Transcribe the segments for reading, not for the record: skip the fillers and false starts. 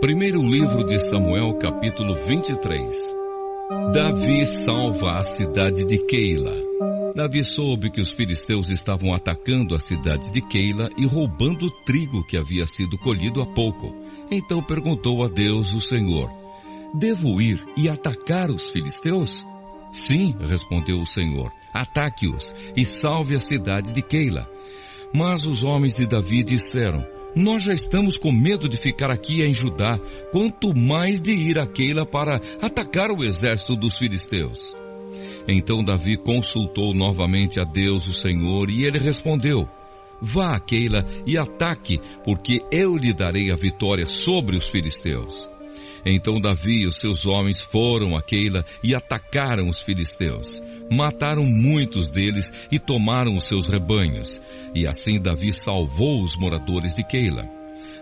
Primeiro livro de Samuel, capítulo 23. Davi salva a cidade de Keila. Davi soube que os filisteus estavam atacando a cidade de Keila e roubando o trigo que havia sido colhido há pouco. Então perguntou a Deus, o Senhor: devo ir e atacar os filisteus? Sim, respondeu o Senhor, ataque-os e salve a cidade de Keila. Mas os homens de Davi disseram: nós já estamos com medo de ficar aqui em Judá, quanto mais de ir a Keila para atacar o exército dos filisteus. Então Davi consultou novamente a Deus, o Senhor, e ele respondeu: vá a Keila e ataque, porque eu lhe darei a vitória sobre os filisteus. Então Davi e os seus homens foram a Keila e atacaram os filisteus. Mataram muitos deles e tomaram os seus rebanhos. E assim Davi salvou os moradores de Keila.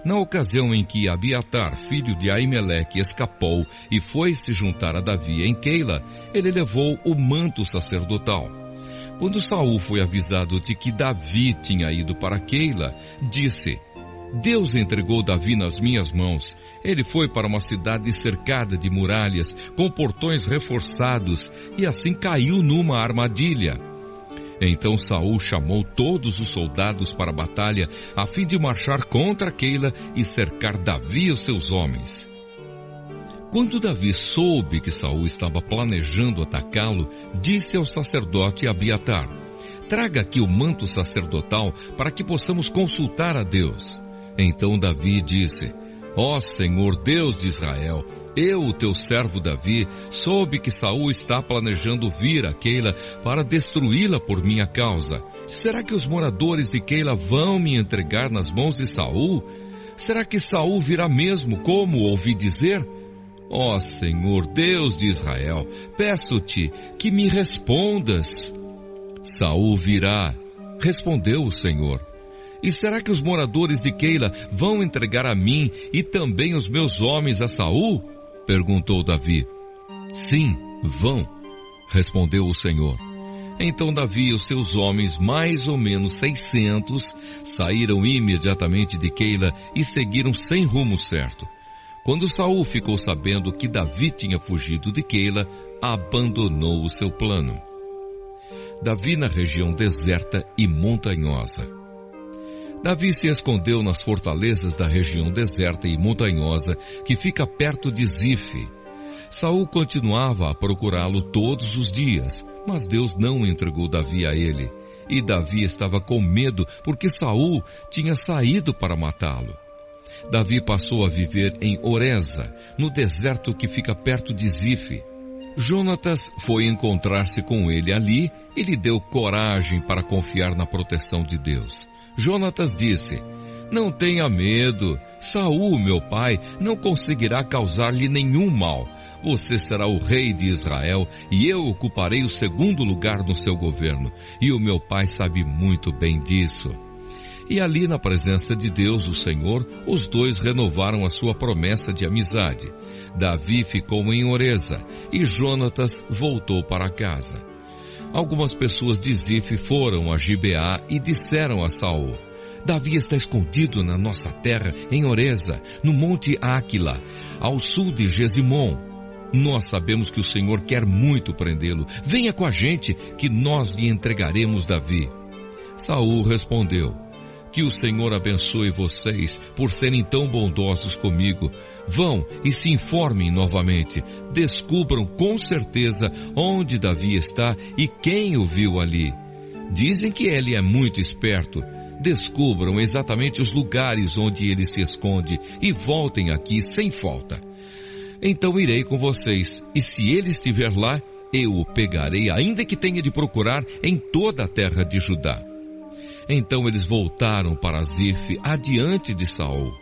Na ocasião em que Abiatar, filho de Aimeleque, escapou e foi se juntar a Davi em Keila, ele levou o manto sacerdotal. Quando Saul foi avisado de que Davi tinha ido para Keila, disse: Deus entregou Davi nas minhas mãos. Ele foi para uma cidade cercada de muralhas, com portões reforçados, e assim caiu numa armadilha. Então Saul chamou todos os soldados para a batalha, a fim de marchar contra Keila e cercar Davi e os seus homens. Quando Davi soube que Saul estava planejando atacá-lo, disse ao sacerdote Abiatar: traga aqui o manto sacerdotal para que possamos consultar a Deus. Então Davi disse: ó Senhor Deus de Israel, eu, o teu servo Davi, soube que Saul está planejando vir a Keila para destruí-la por minha causa. Será que os moradores de Keila vão me entregar nas mãos de Saul? Será que Saul virá mesmo, como ouvi dizer? Ó Senhor Deus de Israel, peço-te que me respondas. Saul virá, respondeu o Senhor. E será que os moradores de Keila vão entregar a mim e também os meus homens a Saul? Perguntou Davi. Sim, vão, respondeu o Senhor. Então Davi e os seus homens, mais ou menos 600, saíram imediatamente de Keila e seguiram sem rumo certo. Quando Saul ficou sabendo que Davi tinha fugido de Keila, abandonou o seu plano. Davi na região deserta e montanhosa. Davi se escondeu nas fortalezas da região deserta e montanhosa que fica perto de Zife. Saul continuava a procurá-lo todos os dias, mas Deus não entregou Davi a ele. E Davi estava com medo porque Saul tinha saído para matá-lo. Davi passou a viver em Oreza, no deserto que fica perto de Zife. Jonatas foi encontrar-se com ele ali e lhe deu coragem para confiar na proteção de Deus. Jonatas disse: não tenha medo, Saul, meu pai, não conseguirá causar-lhe nenhum mal. Você será o rei de Israel e eu ocuparei o segundo lugar no seu governo. E o meu pai sabe muito bem disso. E ali na presença de Deus, o Senhor, os dois renovaram a sua promessa de amizade. Davi ficou em Oreza e Jonatas voltou para casa. Algumas pessoas de Zife foram a Gibeá e disseram a Saul: Davi está escondido na nossa terra, em Oreza, no monte Áquila, ao sul de Gesimom. Nós sabemos que o Senhor quer muito prendê-lo. Venha com a gente, que nós lhe entregaremos Davi. Saul respondeu: que o Senhor abençoe vocês por serem tão bondosos comigo. Vão e se informem novamente. Descubram com certeza onde Davi está e quem o viu ali. Dizem que ele é muito esperto. Descubram exatamente os lugares onde ele se esconde e voltem aqui sem falta. Então irei com vocês, e se ele estiver lá, eu o pegarei, ainda que tenha de procurar em toda a terra de Judá. Então eles voltaram para Zife, adiante de Saul.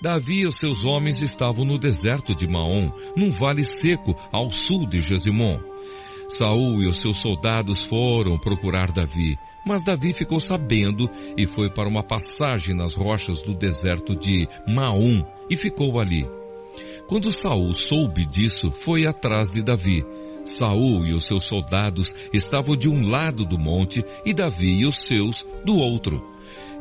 Davi e os seus homens estavam no deserto de Maom, num vale seco ao sul de Gesimom. Saul e os seus soldados foram procurar Davi, mas Davi ficou sabendo e foi para uma passagem nas rochas do deserto de Maom e ficou ali. Quando Saul soube disso, foi atrás de Davi. Saul e os seus soldados estavam de um lado do monte e Davi e os seus do outro.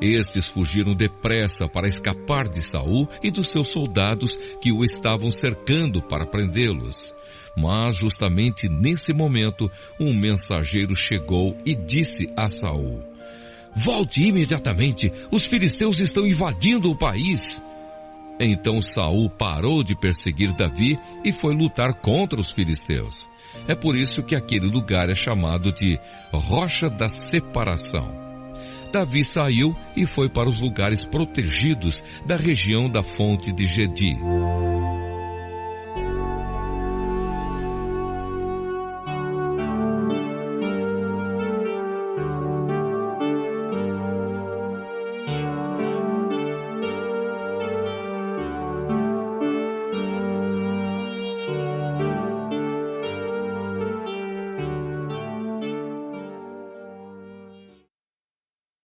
Estes fugiram depressa para escapar de Saul e dos seus soldados que o estavam cercando para prendê-los. Mas justamente nesse momento, um mensageiro chegou e disse a Saul: volte imediatamente, os filisteus estão invadindo o país. Então Saul parou de perseguir Davi e foi lutar contra os filisteus. É por isso que aquele lugar é chamado de Rocha da Separação. Davi saiu e foi para os lugares protegidos da região da fonte de Gedi.